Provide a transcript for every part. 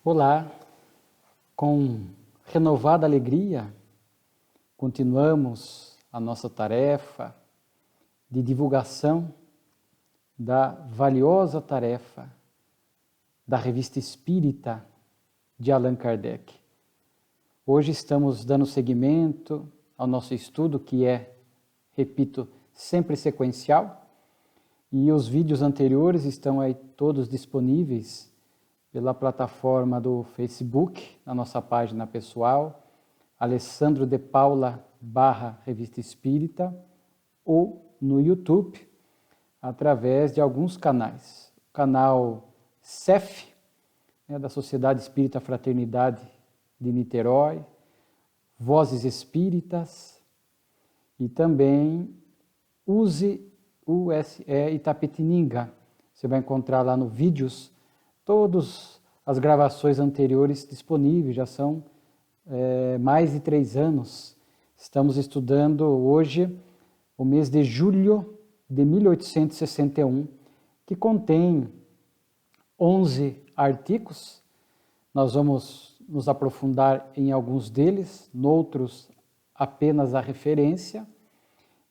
Olá, com renovada alegria, continuamos a nossa tarefa de divulgação da valiosa tarefa da Revista Espírita de Allan Kardec. Hoje estamos dando seguimento ao nosso estudo, que é, repito, sempre sequencial, e os vídeos anteriores estão aí todos disponíveis pela plataforma do Facebook, na nossa página pessoal, Alessandro de Paula /Revista Espírita, ou no YouTube, através de alguns canais. O canal CEF, da Sociedade Espírita Fraternidade de Niterói, Vozes Espíritas, e também USE Itapetininga. Você vai encontrar lá no Vídeos todas as gravações anteriores disponíveis, já são mais de 3 anos. Estamos estudando hoje o mês de julho de 1861, que contém 11 artigos. Nós vamos nos aprofundar em alguns deles, noutros apenas a referência,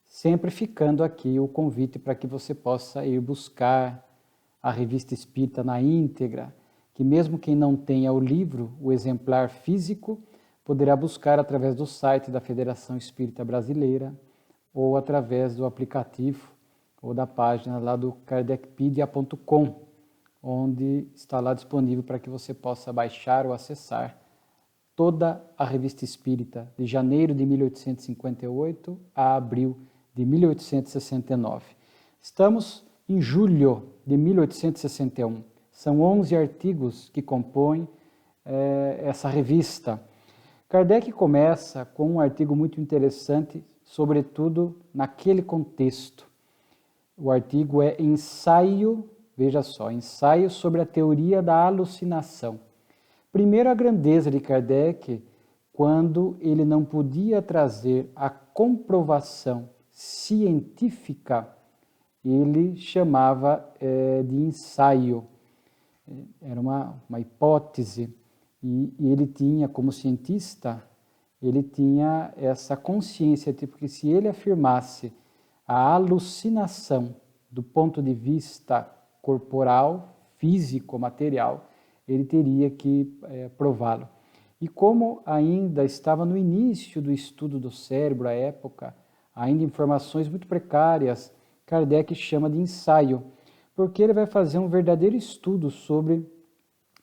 sempre ficando aqui o convite para que você possa ir buscar a Revista Espírita na íntegra, que mesmo quem não tenha o livro, o exemplar físico, poderá buscar através do site da Federação Espírita Brasileira ou através do aplicativo ou da página lá do kardecpedia.com, onde está lá disponível para que você possa baixar ou acessar toda a Revista Espírita de janeiro de 1858 a abril de 1869. Estamos em julho de 1861. São 11 artigos que compõem essa revista. Kardec começa com um artigo muito interessante, sobretudo naquele contexto. O artigo é ensaio, veja só, ensaio sobre a teoria da alucinação. Primeiro, a grandeza de Kardec, quando ele não podia trazer a comprovação científica, ele chamava de ensaio. Era uma hipótese, e ele tinha, como cientista, ele tinha essa consciência, porque se ele afirmasse a alucinação do ponto de vista corporal, físico, material, ele teria que prová-lo. E como ainda estava no início do estudo do cérebro à época, ainda informações muito precárias, Kardec chama de ensaio, porque ele vai fazer um verdadeiro estudo sobre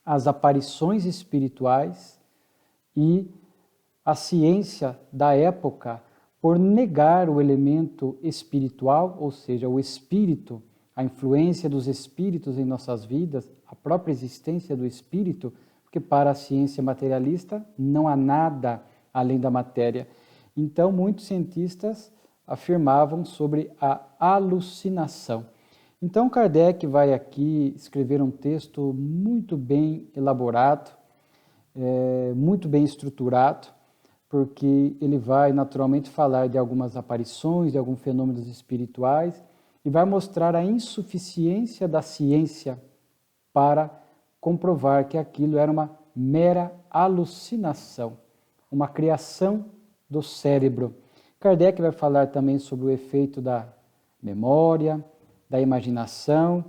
as aparições espirituais e a ciência da época, por negar o elemento espiritual, ou seja, o espírito, a influência dos espíritos em nossas vidas, a própria existência do espírito, porque para a ciência materialista não há nada além da matéria. Então, muitos cientistas afirmavam sobre a alucinação. Então, Kardec vai aqui escrever um texto muito bem elaborado, muito bem estruturado, porque ele vai naturalmente falar de algumas aparições, de alguns fenômenos espirituais, e vai mostrar a insuficiência da ciência para comprovar que aquilo era uma mera alucinação, uma criação do cérebro. Kardec vai falar também sobre o efeito da memória, da imaginação,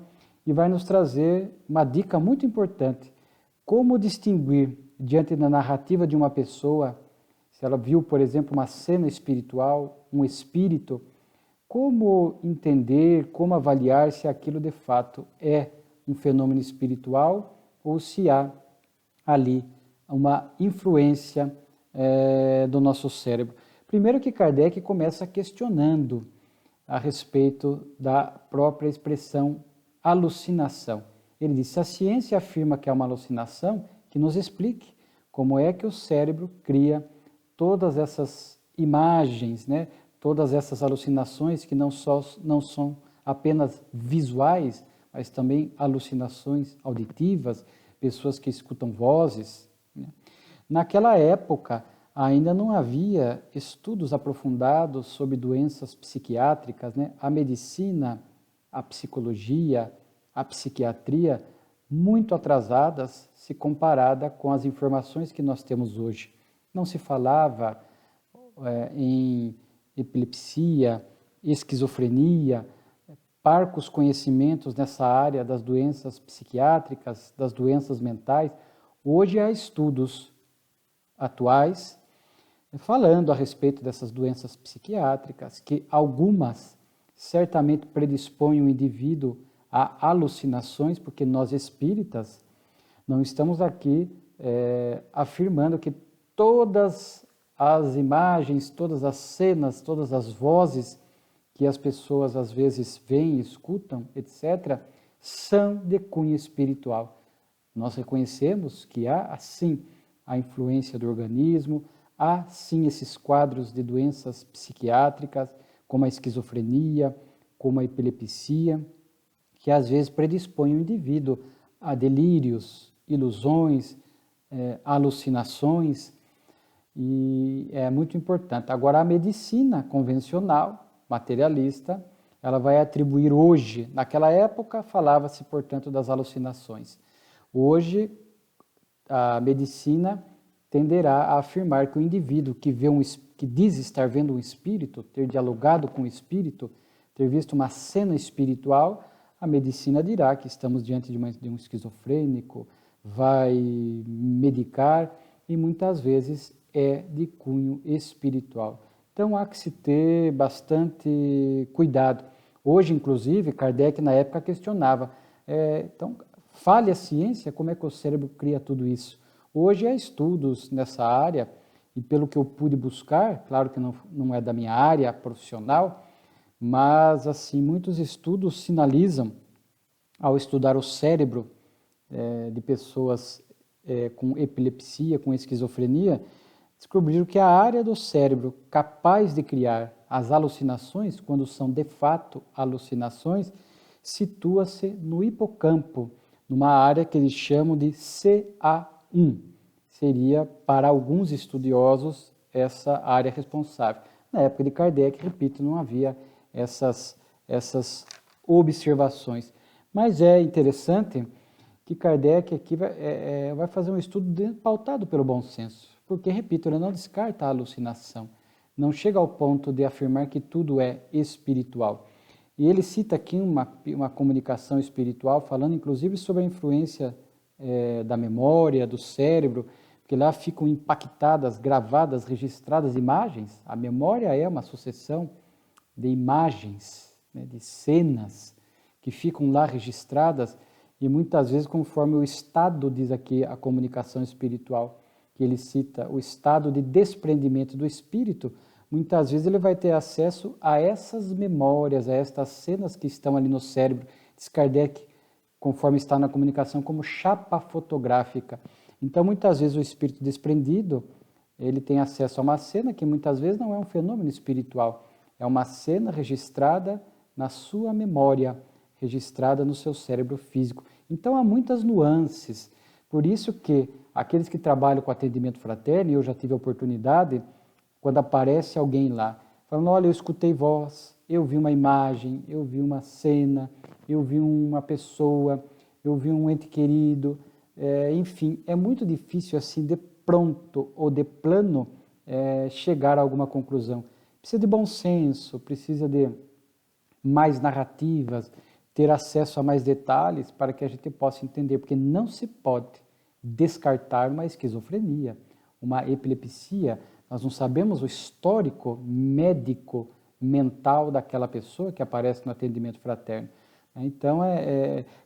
e vai nos trazer uma dica muito importante: como distinguir diante da narrativa de uma pessoa, se ela viu, por exemplo, uma cena espiritual, um espírito, como entender, como avaliar se aquilo de fato é um fenômeno espiritual ou se há ali uma influência do nosso cérebro. Primeiro que Kardec começa questionando a respeito da própria expressão alucinação. Ele diz: se a ciência afirma que é uma alucinação, que nos explique como é que o cérebro cria todas essas imagens, todas essas alucinações que não são apenas visuais, mas também alucinações auditivas, pessoas que escutam vozes. Naquela época, ainda não havia estudos aprofundados sobre doenças psiquiátricas, A medicina, a psicologia, a psiquiatria muito atrasadas se comparada com as informações que nós temos hoje. Não se falava em epilepsia, esquizofrenia, parcos conhecimentos nessa área das doenças psiquiátricas, das doenças mentais. Hoje há estudos atuais falando a respeito dessas doenças psiquiátricas, que algumas certamente predispõem o indivíduo a alucinações, porque nós espíritas não estamos aqui afirmando que todas as imagens, todas as cenas, todas as vozes que as pessoas às vezes veem, escutam, etc., são de cunho espiritual. Nós reconhecemos que há, sim, a influência do organismo, há, sim, esses quadros de doenças psiquiátricas, como a esquizofrenia, como a epilepsia, que às vezes predispõem o indivíduo a delírios, ilusões, alucinações, e é muito importante. Agora, a medicina convencional, materialista, ela vai atribuir hoje, naquela época falava-se, portanto, das alucinações. Hoje, a medicina tenderá a afirmar que o indivíduo que diz estar vendo um espírito, ter dialogado com o espírito, ter visto uma cena espiritual, a medicina dirá que estamos diante de um esquizofrênico, vai medicar e muitas vezes é de cunho espiritual. Então há que se ter bastante cuidado. Hoje, inclusive, Kardec na época questionava, então, fale a ciência, como é que o cérebro cria tudo isso? Hoje há estudos nessa área, e pelo que eu pude buscar, claro que não é da minha área profissional, mas assim, muitos estudos sinalizam, ao estudar o cérebro de pessoas com epilepsia, com esquizofrenia, descobriram que a área do cérebro capaz de criar as alucinações, quando são de fato alucinações, situa-se no hipocampo, numa área que eles chamam de CA1. Seria, para alguns estudiosos, essa área responsável. Na época de Kardec, repito, não havia essas observações. Mas é interessante que Kardec aqui vai fazer um estudo pautado pelo bom senso, porque, repito, ele não descarta a alucinação, não chega ao ponto de afirmar que tudo é espiritual. E ele cita aqui uma comunicação espiritual, falando inclusive sobre a influência da memória, do cérebro, porque lá ficam impactadas, gravadas, registradas imagens. A memória é uma sucessão de imagens, né, de cenas que ficam lá registradas e muitas vezes conforme o estado, diz aqui a comunicação espiritual, que ele cita, o estado de desprendimento do espírito, muitas vezes ele vai ter acesso a essas memórias, a estas cenas que estão ali no cérebro. Diz Kardec, conforme está na comunicação, como chapa fotográfica. Então, muitas vezes o espírito desprendido, ele tem acesso a uma cena que muitas vezes não é um fenômeno espiritual, é uma cena registrada na sua memória, registrada no seu cérebro físico. Então, há muitas nuances. Por isso que aqueles que trabalham com atendimento fraterno, e eu já tive a oportunidade, quando aparece alguém lá, falando, olha, eu escutei voz, eu vi uma imagem, eu vi uma cena, eu vi uma pessoa, eu vi um ente querido, enfim, é muito difícil assim, de pronto ou de plano, chegar a alguma conclusão. Precisa de bom senso, precisa de mais narrativas, ter acesso a mais detalhes para que a gente possa entender, porque não se pode descartar uma esquizofrenia, uma epilepsia. Nós não sabemos o histórico médico mental daquela pessoa que aparece no atendimento fraterno. Então,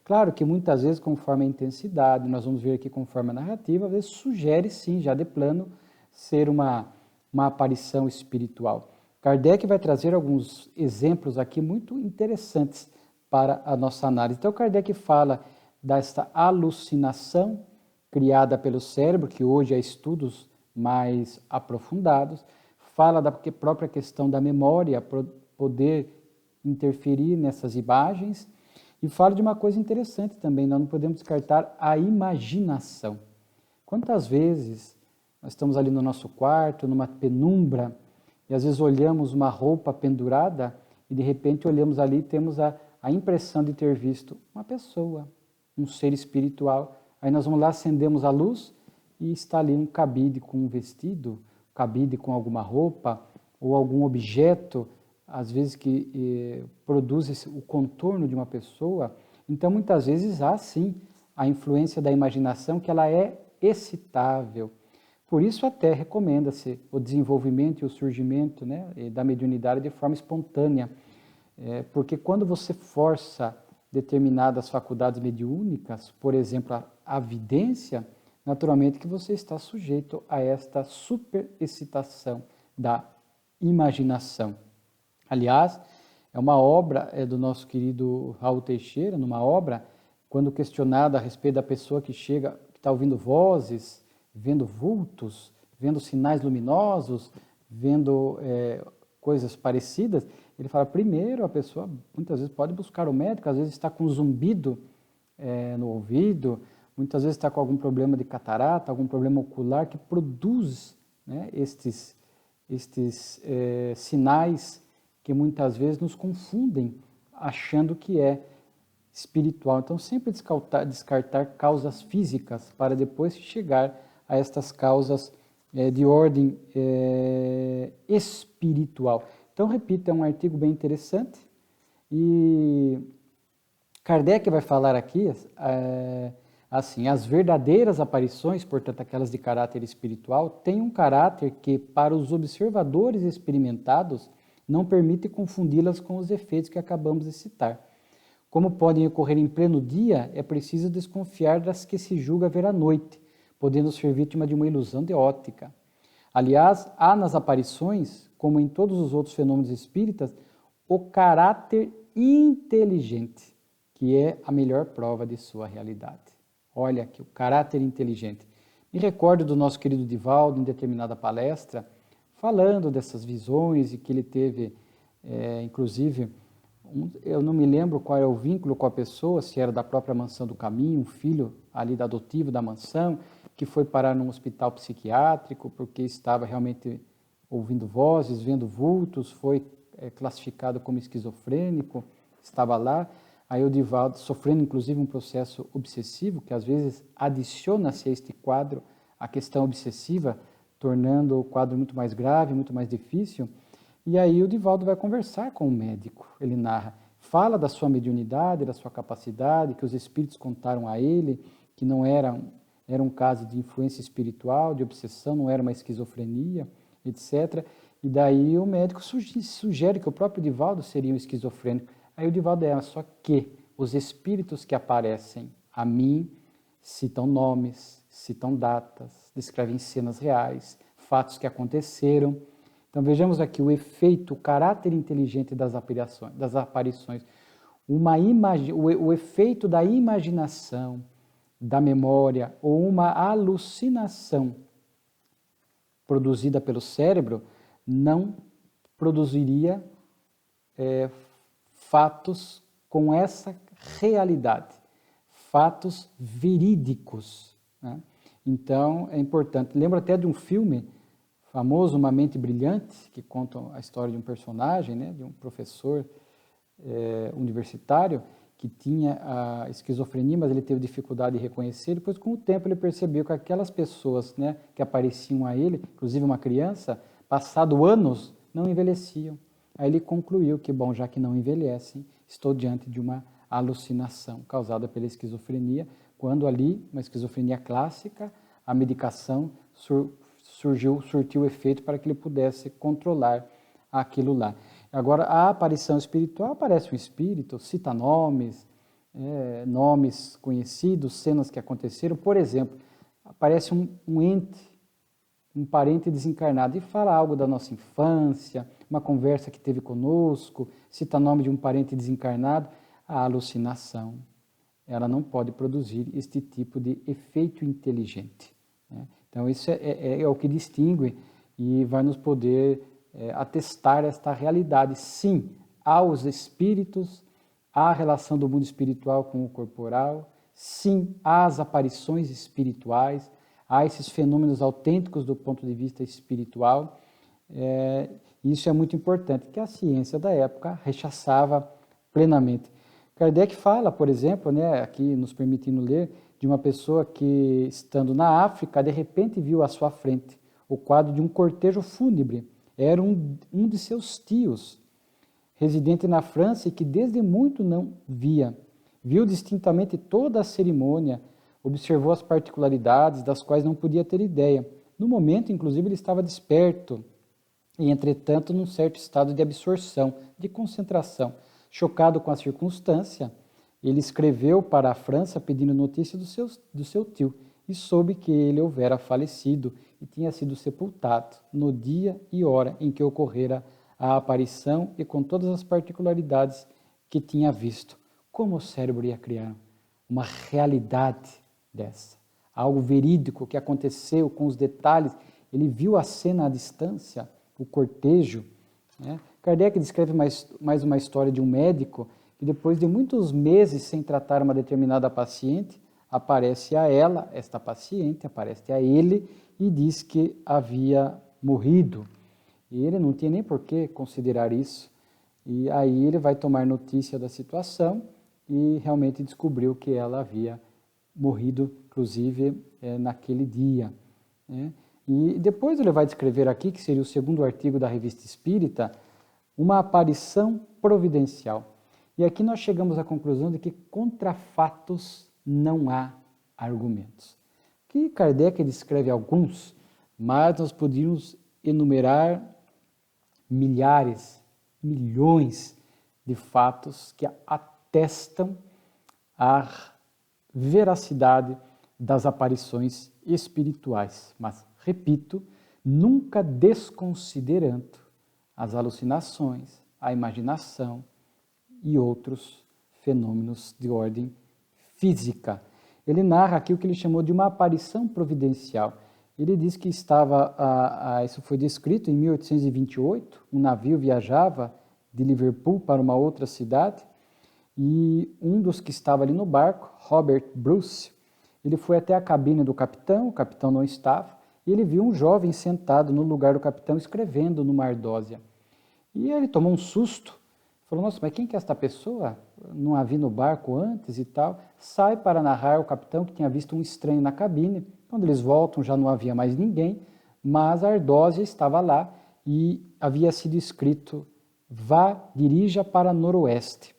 claro que muitas vezes, conforme a intensidade, nós vamos ver aqui conforme a narrativa, às vezes sugere sim, já de plano, ser uma aparição espiritual. Kardec vai trazer alguns exemplos aqui muito interessantes para a nossa análise. Então, Kardec fala desta alucinação criada pelo cérebro, que hoje há estudos mais aprofundados, fala da própria questão da memória, poder interferir nessas imagens, e fala de uma coisa interessante também, nós não podemos descartar a imaginação. Quantas vezes nós estamos ali no nosso quarto, numa penumbra, e às vezes olhamos uma roupa pendurada, e de repente olhamos ali e temos a impressão de ter visto uma pessoa, um ser espiritual. Aí nós vamos lá, acendemos a luz e está ali um cabide com um vestido, cabide com alguma roupa ou algum objeto, às vezes que produz o contorno de uma pessoa. Então, muitas vezes há sim a influência da imaginação, que ela é excitável. Por isso até recomenda-se o desenvolvimento e o surgimento, né, da mediunidade de forma espontânea, porque quando você força determinadas faculdades mediúnicas, por exemplo, a vidência, naturalmente que você está sujeito a esta superexcitação da imaginação. Aliás, é uma obra do nosso querido Raul Teixeira, numa obra, quando questionado a respeito da pessoa que chega, que está ouvindo vozes, vendo vultos, vendo sinais luminosos, vendo coisas parecidas, ele fala, primeiro, a pessoa muitas vezes pode buscar o médico, às vezes está com zumbido no ouvido, muitas vezes está com algum problema de catarata, algum problema ocular que produz, né, estes sinais que muitas vezes nos confundem, achando que é espiritual. Então, sempre descartar causas físicas para depois chegar a estas causas de ordem espiritual. Então, repito, é um artigo bem interessante e Kardec vai falar aqui assim, as verdadeiras aparições, portanto, aquelas de caráter espiritual, têm um caráter que, para os observadores experimentados, não permite confundi-las com os efeitos que acabamos de citar. Como podem ocorrer em pleno dia, é preciso desconfiar das que se julga ver à noite, podendo ser vítima de uma ilusão de óptica. Aliás, há nas aparições, como em todos os outros fenômenos espíritas, o caráter inteligente, que é a melhor prova de sua realidade. Olha aqui, o caráter inteligente. Me recordo do nosso querido Divaldo, em determinada palestra, falando dessas visões e que ele teve, inclusive, eu não me lembro qual era o vínculo com a pessoa, se era da própria Mansão do Caminho, um filho ali da adotivo da mansão, que foi parar num hospital psiquiátrico porque estava realmente ouvindo vozes, vendo vultos, foi classificado como esquizofrênico, estava lá. Aí o Divaldo, sofrendo inclusive um processo obsessivo, que às vezes adiciona-se a este quadro a questão obsessiva, tornando o quadro muito mais grave, muito mais difícil. E aí o Divaldo vai conversar com o médico, ele narra, fala da sua mediunidade, da sua capacidade, que os espíritos contaram a ele, que não era um caso de influência espiritual, de obsessão, não era uma esquizofrenia, etc. E daí o médico sugere que o próprio Divaldo seria um esquizofrênico. Aí o Divaldo só que os espíritos que aparecem a mim citam nomes, citam datas, descrevem cenas reais, fatos que aconteceram. Então vejamos aqui o efeito, o caráter inteligente das aparições, o efeito da imaginação, da memória ou uma alucinação produzida pelo cérebro não produziria fatos com essa realidade, fatos verídicos, né? Então, é importante. Lembro até de um filme famoso, Uma Mente Brilhante, que conta a história de um personagem, né, de um professor universitário que tinha a esquizofrenia, mas ele teve dificuldade de reconhecer. Depois, com o tempo, ele percebeu que aquelas pessoas, né, que apareciam a ele, inclusive uma criança, passado anos, não envelheciam. Aí ele concluiu que, bom, já que não envelhecem, estou diante de uma alucinação causada pela esquizofrenia, quando ali, uma esquizofrenia clássica, a medicação surtiu efeito para que ele pudesse controlar aquilo lá. Agora, a aparição espiritual, aparece um espírito, cita nomes, nomes conhecidos, cenas que aconteceram. Por exemplo, aparece um ente, um parente desencarnado e fala algo da nossa infância, uma conversa que teve conosco, cita nome de um parente desencarnado. A alucinação, ela não pode produzir este tipo de efeito inteligente, né? Então, isso é o que distingue e vai nos poder atestar esta realidade. Sim, há os espíritos, há a relação do mundo espiritual com o corporal, sim, há as aparições espirituais, há esses fenômenos autênticos do ponto de vista espiritual. Isso é muito importante, que a ciência da época rechaçava plenamente. Kardec fala, por exemplo, né, aqui nos permitindo ler, de uma pessoa que, estando na África, de repente viu à sua frente o quadro de um cortejo fúnebre. Era um de seus tios, residente na França e que desde muito não via. Viu distintamente toda a cerimônia, observou as particularidades das quais não podia ter ideia. No momento, inclusive, ele estava desperto e, entretanto, num certo estado de absorção, de concentração. Chocado com a circunstância, ele escreveu para a França pedindo notícia do seu tio e soube que ele houvera falecido e tinha sido sepultado no dia e hora em que ocorrera a aparição e com todas as particularidades que tinha visto. Como o cérebro ia criar uma realidade dessa? Algo verídico que aconteceu com os detalhes. Ele viu a cena à distância, o cortejo. Né? Kardec descreve mais uma história de um médico que depois de muitos meses sem tratar uma determinada paciente, aparece a ela, esta paciente, aparece a ele e diz que havia morrido. E ele não tinha nem por que considerar isso. E aí ele vai tomar notícia da situação e realmente descobriu que ela havia morrido, inclusive, naquele dia. Né? E depois ele vai descrever aqui, que seria o segundo artigo da Revista Espírita, uma aparição providencial. E aqui nós chegamos à conclusão de que contra fatos não há argumentos. Que Kardec descreve alguns, mas nós podíamos enumerar milhares, milhões de fatos que atestam a veracidade das aparições espirituais. Mas, repito, nunca desconsiderando as alucinações, a imaginação e outros fenômenos de ordem física. Ele narra aqui o que ele chamou de uma aparição providencial. Ele diz que isso foi descrito em 1828, um navio viajava de Liverpool para uma outra cidade e um dos que estava ali no barco, Robert Bruce, ele foi até a cabine do capitão, o capitão não estava, e ele viu um jovem sentado no lugar do capitão escrevendo numa ardósia. E ele tomou um susto, falou, nossa, mas quem que é esta pessoa? Não a vi no barco antes e tal. Sai para narrar ao capitão que tinha visto um estranho na cabine. Quando eles voltam já não havia mais ninguém, mas a ardósia estava lá e havia sido escrito, vá, dirija para noroeste.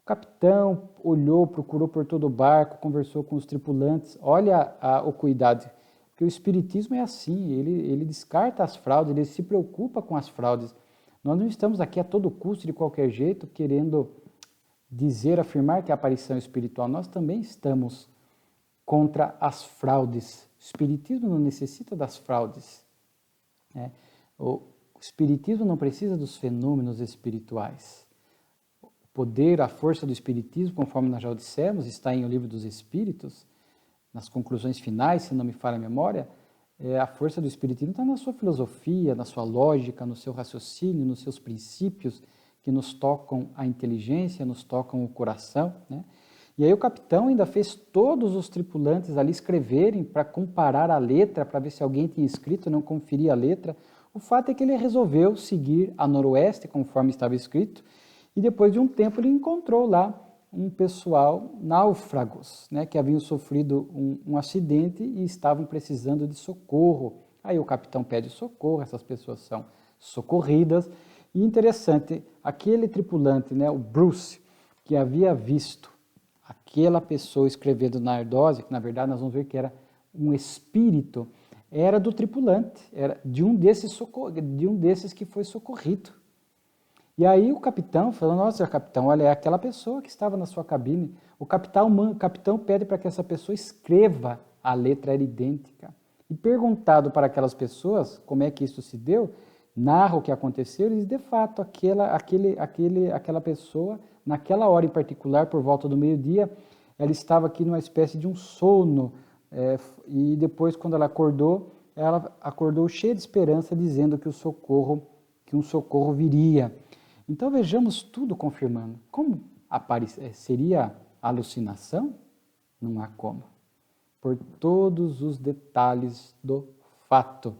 O capitão olhou, procurou por todo o barco, conversou com os tripulantes. Olha o cuidado, porque o espiritismo é assim, ele descarta as fraudes, ele se preocupa com as fraudes. Nós não estamos aqui a todo custo, de qualquer jeito, querendo dizer, afirmar que a aparição espiritual. Nós também estamos contra as fraudes. O espiritismo não necessita das fraudes. Né? O espiritismo não precisa dos fenômenos espirituais. O poder, a força do espiritismo, conforme nós já dissemos, está em O Livro dos Espíritos, nas conclusões finais, se não me falha a memória. A força do espiritismo está na sua filosofia, na sua lógica, no seu raciocínio, nos seus princípios que nos tocam a inteligência, nos tocam o coração. Né? E aí o capitão ainda fez todos os tripulantes ali escreverem para comparar a letra, para ver se alguém tinha escrito, não conferia a letra. O fato é que ele resolveu seguir a noroeste, conforme estava escrito, e depois de um tempo ele encontrou lá um pessoal, náufragos, né, que haviam sofrido um acidente e estavam precisando de socorro. Aí o capitão pede socorro, essas pessoas são socorridas. E interessante, aquele tripulante, né, o Bruce, que havia visto aquela pessoa escrevendo na ardósia, que na verdade nós vamos ver que era um espírito, era do tripulante, era de um desses que foi socorrido. E aí o capitão falou, nossa, capitão, olha, é aquela pessoa que estava na sua cabine. O capitão pede para que essa pessoa escreva, a letra era idêntica. E perguntado para aquelas pessoas como é que isso se deu, narra o que aconteceu, e diz, de fato, aquela pessoa, naquela hora em particular, por volta do meio-dia, ela estava aqui numa espécie de um sono, e depois, quando ela acordou cheia de esperança, dizendo que um socorro viria. Então vejamos tudo confirmando. Como seria alucinação? Não há como. Por todos os detalhes do fato.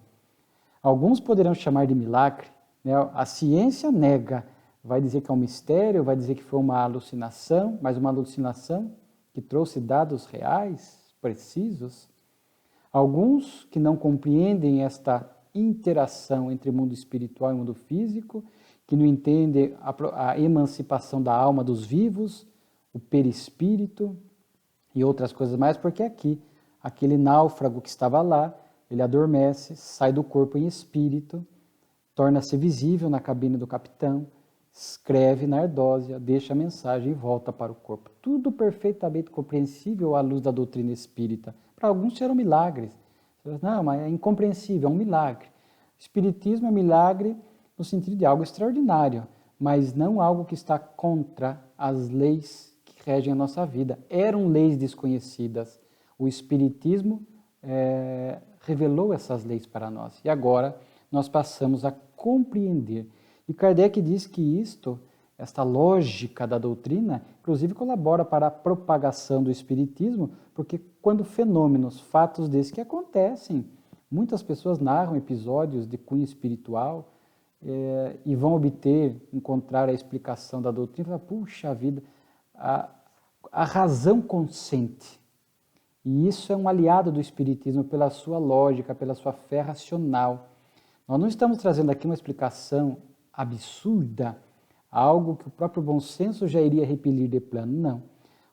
Alguns poderão chamar de milagre, né? A ciência nega, vai dizer que é um mistério, vai dizer que foi uma alucinação, mas uma alucinação que trouxe dados reais, precisos. Alguns que não compreendem esta interação entre mundo espiritual e mundo físico, que não entendem a emancipação da alma dos vivos, o perispírito e outras coisas mais, porque aqui, aquele náufrago que estava lá, ele adormece, sai do corpo em espírito, torna-se visível na cabine do capitão, escreve na ardósia, deixa a mensagem e volta para o corpo. Tudo perfeitamente compreensível à luz da doutrina espírita. Para alguns serão milagres. Não, mas é incompreensível, é um milagre. O espiritismo é milagre no sentido de algo extraordinário, mas não algo que está contra as leis que regem a nossa vida. Eram leis desconhecidas. O espiritismo revelou essas leis para nós. E agora nós passamos a compreender. E Kardec diz que esta lógica da doutrina, inclusive colabora para a propagação do espiritismo, porque quando fenômenos, fatos desses que acontecem, muitas pessoas narram episódios de cunho espiritual e vão encontrar a explicação da doutrina e falar, puxa vida, a razão consente. E isso é um aliado do espiritismo pela sua lógica, pela sua fé racional. Nós não estamos trazendo aqui uma explicação absurda, algo que o próprio bom senso já iria repelir de plano, não.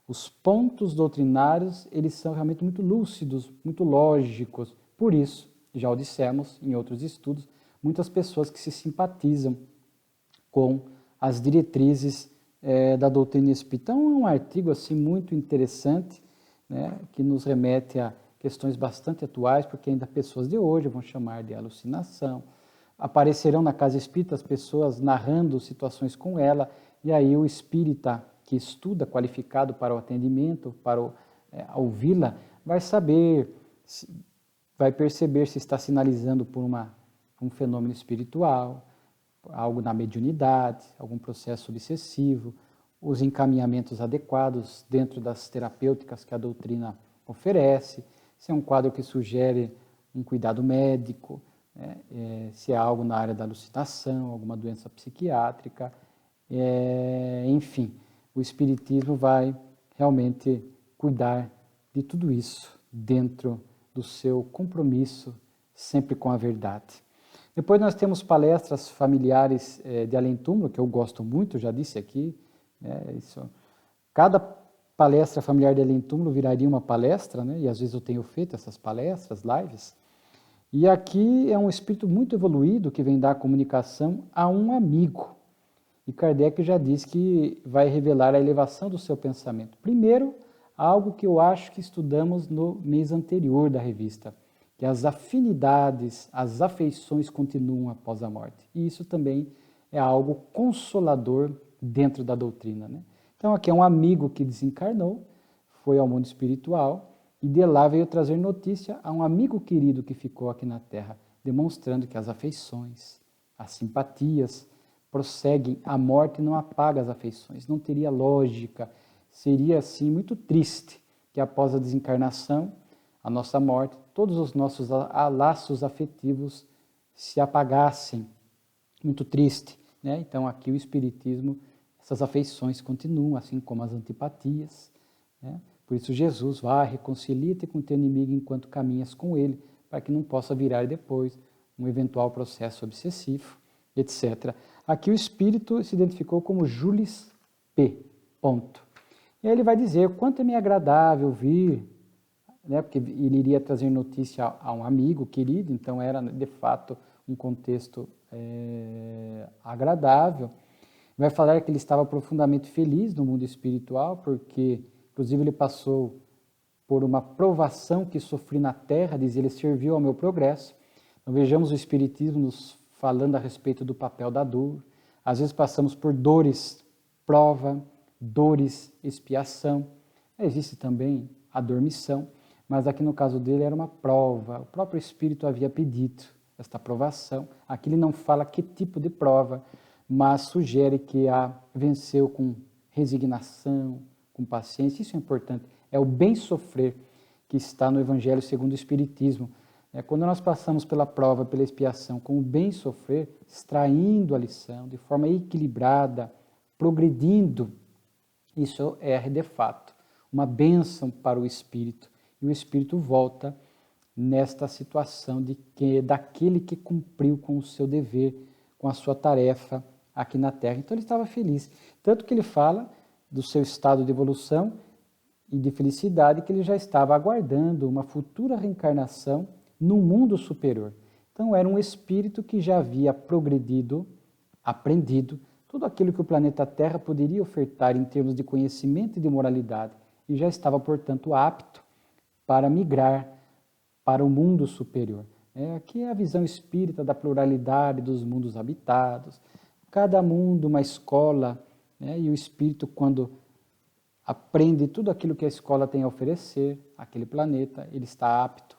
Os pontos doutrinários, eles são realmente muito lúcidos, muito lógicos. Por isso, já o dissemos em outros estudos, muitas pessoas que se simpatizam com as diretrizes da doutrina espírita. Então, é um artigo assim, muito interessante, né, que nos remete a questões bastante atuais, porque ainda pessoas de hoje vão chamar de alucinação. Aparecerão na casa espírita as pessoas narrando situações com ela, e aí o espírita que estuda, qualificado para o atendimento, para ouvi-la, vai saber, vai perceber se está sinalizando por um fenômeno espiritual, algo na mediunidade, algum processo obsessivo, os encaminhamentos adequados dentro das terapêuticas que a doutrina oferece, se é um quadro que sugere um cuidado médico, se é algo na área da alucinação, alguma doença psiquiátrica, enfim, o espiritismo vai realmente cuidar de tudo isso dentro do seu compromisso sempre com a verdade. Depois nós temos palestras familiares de além-túmulo, que eu gosto muito, já disse aqui, cada palestra familiar de além-túmulo viraria uma palestra, né? E às vezes eu tenho feito essas palestras, lives. E aqui é um espírito muito evoluído que vem dar comunicação a um amigo. E Kardec já diz que vai revelar a elevação do seu pensamento. Primeiro, algo que eu acho que estudamos no mês anterior da revista, que as afinidades, as afeições continuam após a morte. E isso também é algo consolador dentro da doutrina, né? Então aqui é um amigo que desencarnou, foi ao mundo espiritual, e de lá veio trazer notícia a um amigo querido que ficou aqui na Terra, demonstrando que as afeições, as simpatias prosseguem, a morte não apaga as afeições, não teria lógica, seria assim muito triste que após a desencarnação, a nossa morte, todos os nossos laços afetivos se apagassem, muito triste, né? Então aqui o Espiritismo, essas afeições continuam, assim como as antipatias, né? Por isso Jesus vai, reconcilia-te com teu inimigo enquanto caminhas com ele, para que não possa virar depois um eventual processo obsessivo, etc. Aqui o espírito se identificou como Jules P. Ponto. E aí ele vai dizer o quanto é me agradável vir, né, porque ele iria trazer notícia a um amigo querido, então era de fato um contexto agradável. Vai falar que ele estava profundamente feliz no mundo espiritual, porque inclusive ele passou por uma provação que sofri na terra, diz ele, serviu ao meu progresso. Então vejamos o Espiritismo nos falando a respeito do papel da dor. Às vezes passamos por dores, prova, dores, expiação. Existe também a dormição, mas aqui no caso dele era uma prova. O próprio Espírito havia pedido esta provação. Aqui ele não fala que tipo de prova, mas sugere que a venceu com resignação, com paciência. Isso é importante. É o bem sofrer que está no Evangelho segundo o Espiritismo. Quando nós passamos pela prova, pela expiação, com o bem sofrer, extraindo a lição de forma equilibrada, progredindo, isso é de fato uma bênção para o espírito. E o espírito volta nesta situação daquele que cumpriu com o seu dever, com a sua tarefa aqui na Terra. Então ele estava feliz. Tanto que ele fala do seu estado de evolução e de felicidade, que ele já estava aguardando uma futura reencarnação num mundo superior. Então era um espírito que já havia progredido, aprendido, tudo aquilo que o planeta Terra poderia ofertar em termos de conhecimento e de moralidade, e já estava, portanto, apto para migrar para o mundo superior. Aqui é a visão espírita da pluralidade dos mundos habitados, cada mundo uma escola, e o espírito, quando aprende tudo aquilo que a escola tem a oferecer, aquele planeta, ele está apto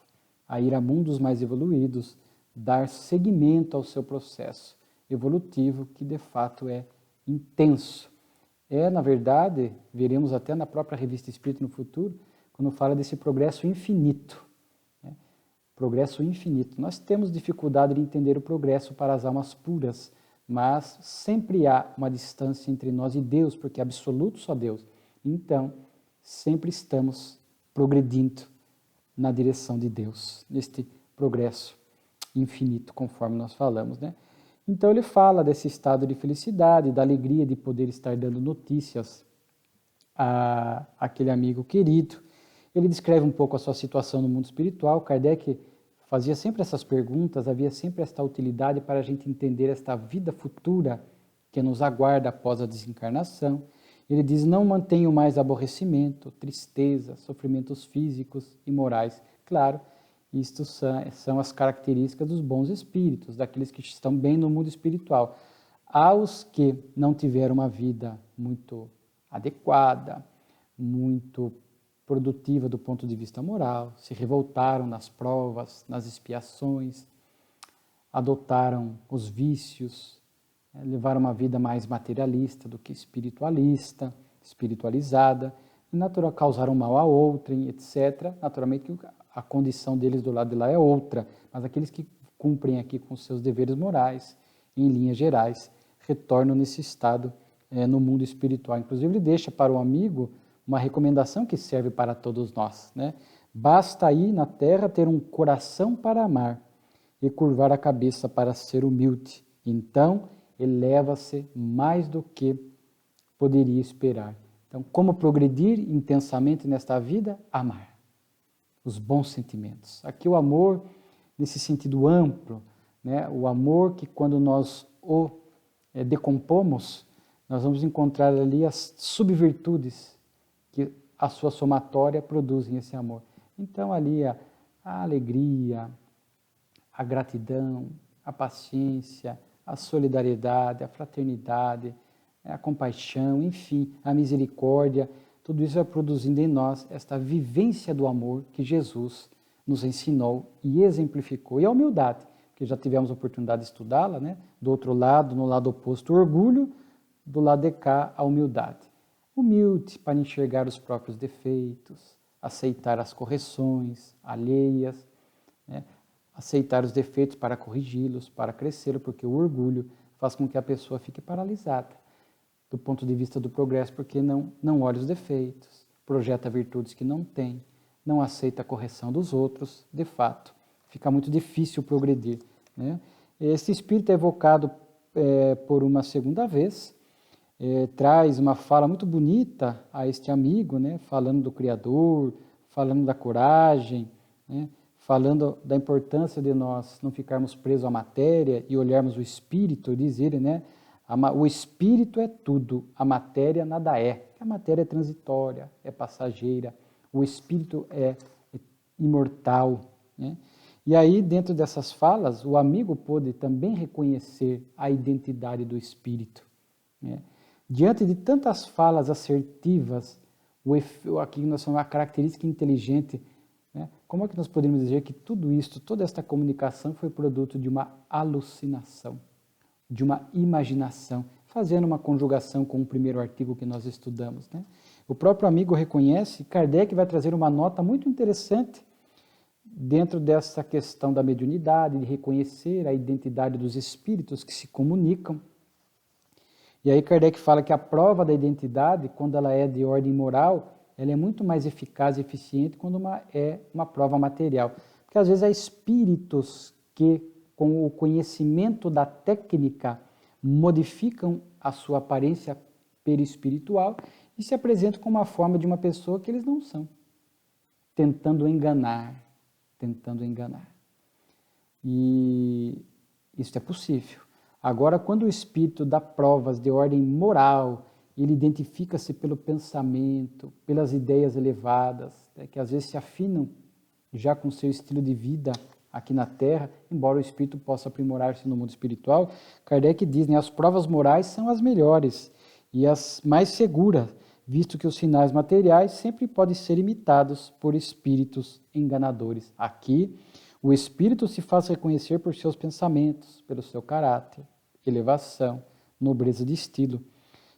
a ir a mundos mais evoluídos, dar seguimento ao seu processo evolutivo, que de fato é intenso. Na verdade, veremos até na própria Revista Espírita no futuro, quando fala desse progresso infinito. Progresso infinito. Nós temos dificuldade de entender o progresso para as almas puras, mas sempre há uma distância entre nós e Deus, porque é absoluto só Deus. Então, sempre estamos progredindo na direção de Deus, neste progresso infinito, conforme nós falamos, Então ele fala desse estado de felicidade, da alegria de poder estar dando notícias àquele amigo querido. Ele descreve um pouco a sua situação no mundo espiritual. Kardec fazia sempre essas perguntas, havia sempre esta utilidade para a gente entender esta vida futura que nos aguarda após a desencarnação. Ele diz: não mantenho mais aborrecimento, tristeza, sofrimentos físicos e morais. Claro, isto são as características dos bons espíritos, daqueles que estão bem no mundo espiritual. Aos que não tiveram uma vida muito adequada, muito produtiva do ponto de vista moral, se revoltaram nas provas, nas expiações, adotaram os vícios, levaram uma vida mais materialista do que espiritualista, espiritualizada, e causaram mal a outrem, etc. Naturalmente que a condição deles do lado de lá é outra, mas aqueles que cumprem aqui com seus deveres morais, em linhas gerais, retornam nesse estado no mundo espiritual. Inclusive ele deixa para o amigo uma recomendação que serve para todos nós. Basta aí na terra ter um coração para amar e curvar a cabeça para ser humilde. Então, eleva-se mais do que poderia esperar. Então, como progredir intensamente nesta vida? Amar. Os bons sentimentos. Aqui o amor, nesse sentido amplo, o amor que quando nós o decompomos, nós vamos encontrar ali as subvirtudes que a sua somatória produzem esse amor. Então ali a alegria, a gratidão, a paciência, a solidariedade, a fraternidade, a compaixão, enfim, a misericórdia, tudo isso vai produzindo em nós esta vivência do amor que Jesus nos ensinou e exemplificou. E a humildade, que já tivemos a oportunidade de estudá-la, do outro lado, no lado oposto, o orgulho, do lado de cá, a humildade. Humilde para enxergar os próprios defeitos, aceitar as correções alheias, aceitar os defeitos para corrigi-los, para crescê-los, porque o orgulho faz com que a pessoa fique paralisada do ponto de vista do progresso, porque não olha os defeitos, projeta virtudes que não tem, não aceita a correção dos outros, de fato, fica muito difícil progredir. Esse espírito é evocado por uma segunda vez, traz uma fala muito bonita a este amigo, falando do Criador, falando da coragem, falando da importância de nós não ficarmos presos à matéria e olharmos o espírito, diz ele, o espírito é tudo, a matéria nada é. A matéria é transitória, é passageira, o espírito é imortal. E aí, dentro dessas falas, o amigo pôde também reconhecer a identidade do espírito. Diante de tantas falas assertivas, aqui nós somos a característica inteligente, como é que nós podemos dizer que tudo isso, toda esta comunicação foi produto de uma alucinação, de uma imaginação, fazendo uma conjugação com o primeiro artigo que nós estudamos. O próprio amigo reconhece, Kardec vai trazer uma nota muito interessante dentro dessa questão da mediunidade, de reconhecer a identidade dos espíritos que se comunicam. E aí Kardec fala que a prova da identidade, quando ela é de ordem moral, ela é muito mais eficaz e eficiente quando é uma prova material. Porque às vezes há espíritos que, com o conhecimento da técnica, modificam a sua aparência perispiritual e se apresentam como uma forma de uma pessoa que eles não são, tentando enganar. E isso é possível. Agora, quando o espírito dá provas de ordem moral, ele identifica-se pelo pensamento, pelas ideias elevadas, que às vezes se afinam já com o seu estilo de vida aqui na Terra, embora o espírito possa aprimorar-se no mundo espiritual. Kardec diz, né, as provas morais são as melhores e as mais seguras, visto que os sinais materiais sempre podem ser imitados por espíritos enganadores. Aqui, o espírito se faz reconhecer por seus pensamentos, pelo seu caráter, elevação, nobreza de estilo.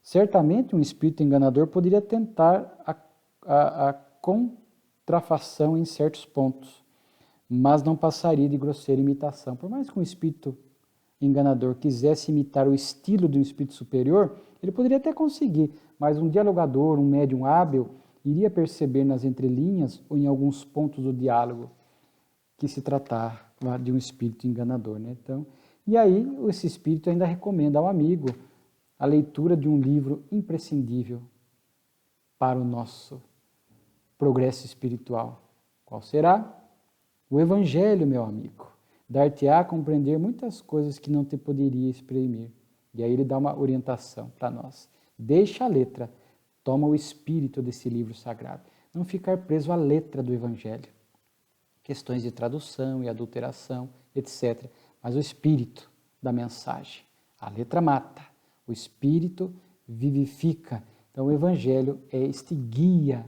Certamente, um espírito enganador poderia tentar a contrafação em certos pontos, mas não passaria de grosseira imitação. Por mais que um espírito enganador quisesse imitar o estilo de um espírito superior, ele poderia até conseguir, mas um dialogador, um médium hábil, iria perceber nas entrelinhas ou em alguns pontos do diálogo que se tratava de um espírito enganador, né? Então, e aí esse espírito ainda recomenda ao amigo a leitura de um livro imprescindível para o nosso progresso espiritual. Qual será? O Evangelho, meu amigo. Dar-te-á a compreender muitas coisas que não te poderia exprimir. E aí ele dá uma orientação para nós. Deixa a letra, toma o espírito desse livro sagrado. Não ficar preso à letra do Evangelho. Questões de tradução e adulteração, etc. Mas o espírito da mensagem. A letra mata, o espírito vivifica. Então o Evangelho é este guia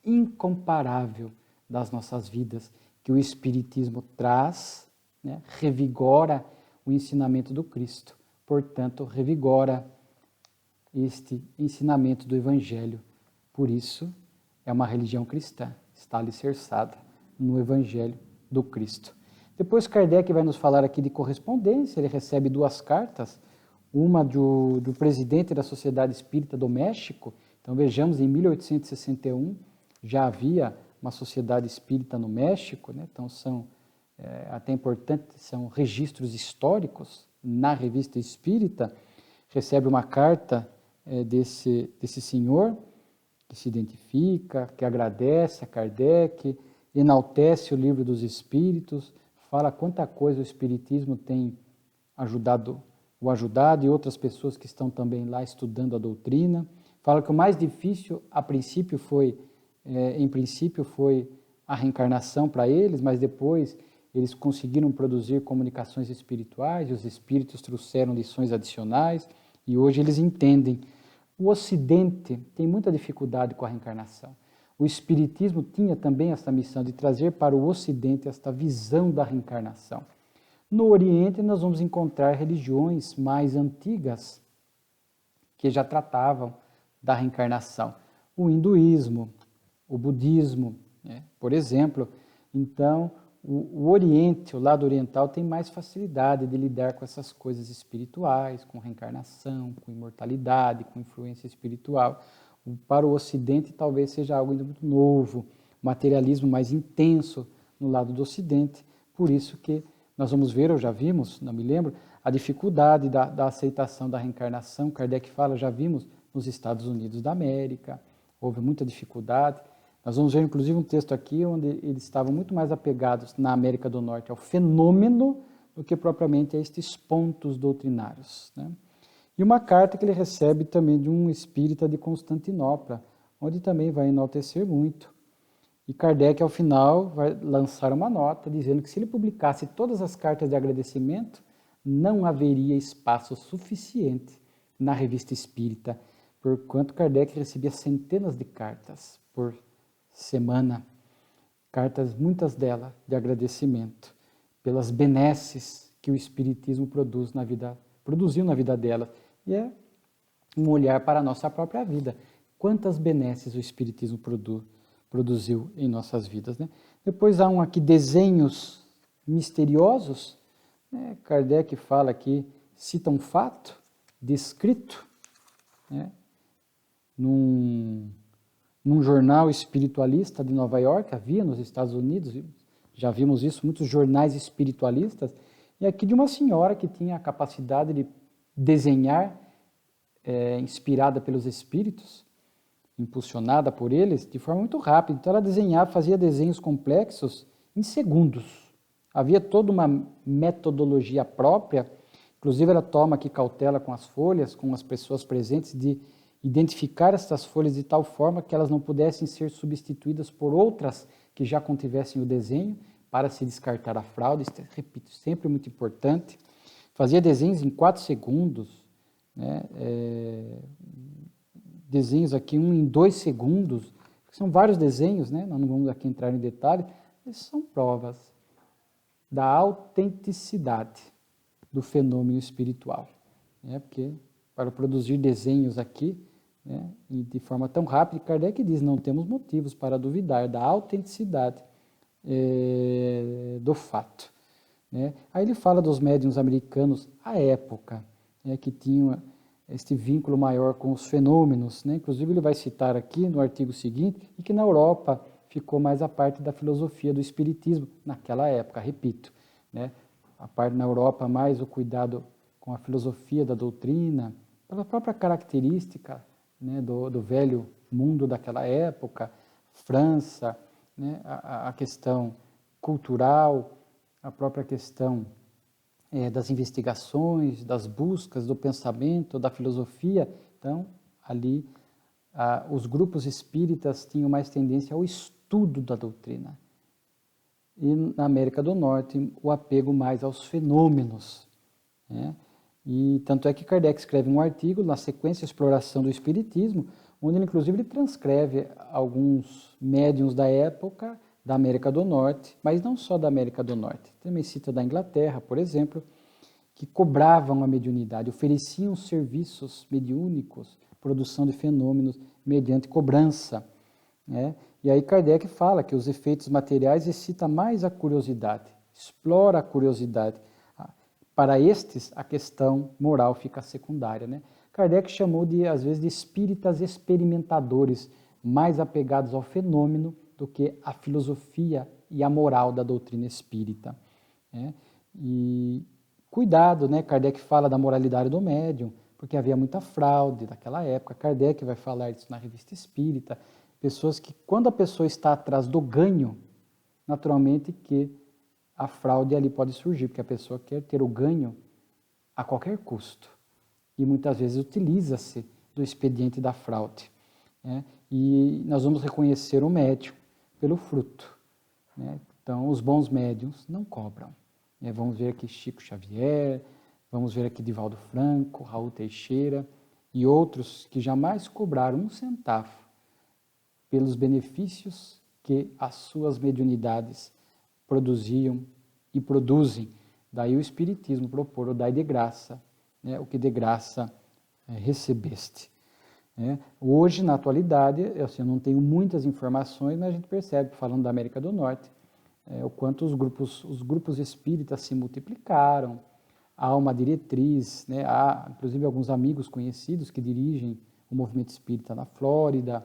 incomparável das nossas vidas, que o Espiritismo traz, né, revigora o ensinamento do Cristo. Portanto, revigora este ensinamento do Evangelho. Por isso, é uma religião cristã, está alicerçada no Evangelho do Cristo. Depois Kardec vai nos falar aqui de correspondência, ele recebe 2 cartas, uma do presidente da Sociedade Espírita do México. Então vejamos, em 1861 já havia uma sociedade espírita no México, né? Então são até importantes, são registros históricos na Revista Espírita. Recebe uma carta desse senhor, que se identifica, que agradece a Kardec, enaltece o Livro dos Espíritos, fala quanta coisa o Espiritismo tem ajudado e outras pessoas que estão também lá estudando a doutrina. Fala que o mais difícil, em princípio, foi a reencarnação para eles, mas depois eles conseguiram produzir comunicações espirituais, e os espíritos trouxeram lições adicionais, e hoje eles entendem. O Ocidente tem muita dificuldade com a reencarnação. O Espiritismo tinha também essa missão de trazer para o Ocidente esta visão da reencarnação. No Oriente, nós vamos encontrar religiões mais antigas que já tratavam da reencarnação. O hinduísmo, o budismo, né, por exemplo. Então, o Oriente, o lado oriental, tem mais facilidade de lidar com essas coisas espirituais, com reencarnação, com imortalidade, com influência espiritual. Para o Ocidente, talvez seja algo ainda muito novo, materialismo mais intenso no lado do Ocidente. Por isso que nós vamos ver, ou já vimos, não me lembro, a dificuldade da aceitação da reencarnação. Kardec fala, já vimos nos Estados Unidos da América, houve muita dificuldade. Nós vamos ver, inclusive, um texto aqui onde eles estavam muito mais apegados na América do Norte ao fenômeno do que propriamente a estes pontos doutrinários, né? E uma carta que ele recebe também de um espírita de Constantinopla, onde também vai enaltecer muito. E Kardec, ao final, vai lançar uma nota dizendo que se ele publicasse todas as cartas de agradecimento, não haveria espaço suficiente na Revista Espírita, porquanto Kardec recebia centenas de cartas por semana, cartas, muitas delas, de agradecimento pelas benesses que o Espiritismo produziu na vida delas. E é um olhar para a nossa própria vida. Quantas benesses o Espiritismo produziu em nossas vidas, né? Depois há aqui desenhos misteriosos, né? Kardec fala aqui, cita um fato descrito, né? Num jornal espiritualista de Nova York, havia nos Estados Unidos, já vimos isso, muitos jornais espiritualistas, e aqui de uma senhora que tinha a capacidade de desenhar, inspirada pelos espíritos, impulsionada por eles, de forma muito rápida. Então ela desenhava, fazia desenhos complexos em segundos. Havia toda uma metodologia própria, inclusive ela toma aqui cautela com as folhas, com as pessoas presentes, de identificar essas folhas de tal forma que elas não pudessem ser substituídas por outras que já contivessem o desenho, para se descartar a fraude. Isso, repito, sempre muito importante. Fazia desenhos em 4 segundos, né? Desenhos aqui, um em 2 segundos, são vários desenhos, né? Nós não vamos aqui entrar em detalhe, mas são provas da autenticidade do fenômeno espiritual, né? Porque para produzir desenhos aqui, né, e de forma tão rápida, Kardec diz, não temos motivos para duvidar da autenticidade do fato, né? Aí ele fala dos médiuns americanos à época, né, que tinham este vínculo maior com os fenômenos, né? Inclusive ele vai citar aqui no artigo seguinte, e que na Europa ficou mais a parte da filosofia do espiritismo, naquela época, repito, né? A parte na Europa mais o cuidado com a filosofia da doutrina, pela própria característica, né, do velho mundo daquela época, França, né, a questão cultural, a própria questão das investigações, das buscas, do pensamento, da filosofia. Então, ali, os grupos espíritas tinham mais tendência ao estudo da doutrina. E na América do Norte, o apego mais aos fenômenos, né? E tanto é que Kardec escreve um artigo na sequência Exploração do Espiritismo, onde ele, inclusive, ele transcreve alguns médiuns da época da América do Norte, mas não só da América do Norte, também cita da Inglaterra, por exemplo, que cobravam a mediunidade, ofereciam serviços mediúnicos, produção de fenômenos mediante cobrança, né? E aí Kardec fala que os efeitos materiais excitam mais a curiosidade, explora a curiosidade. Para estes, a questão moral fica secundária, né? Kardec chamou às vezes, de espíritas experimentadores, mais apegados ao fenômeno do que à filosofia e à moral da doutrina espírita, né? E cuidado, né? Kardec fala da moralidade do médium, porque havia muita fraude naquela época. Kardec vai falar isso na Revista Espírita. Pessoas que, quando a pessoa está atrás do ganho, naturalmente que a fraude ali pode surgir, porque a pessoa quer ter o ganho a qualquer custo. E muitas vezes utiliza-se do expediente da fraude, né? E nós vamos reconhecer o médium pelo fruto, né? Então, os bons médiuns não cobram, né? Vamos ver aqui Chico Xavier, vamos ver aqui Divaldo Franco, Raul Teixeira e outros que jamais cobraram um centavo pelos benefícios que as suas mediunidades produziam e produzem. Daí o Espiritismo propor o dai de graça, né? O que de graça recebeste, né? Hoje, na atualidade, eu não tenho muitas informações, mas a gente percebe, falando da América do Norte, o quanto os grupos espíritas se multiplicaram, há uma diretriz, né? Há, inclusive, alguns amigos conhecidos que dirigem o movimento espírita na Flórida,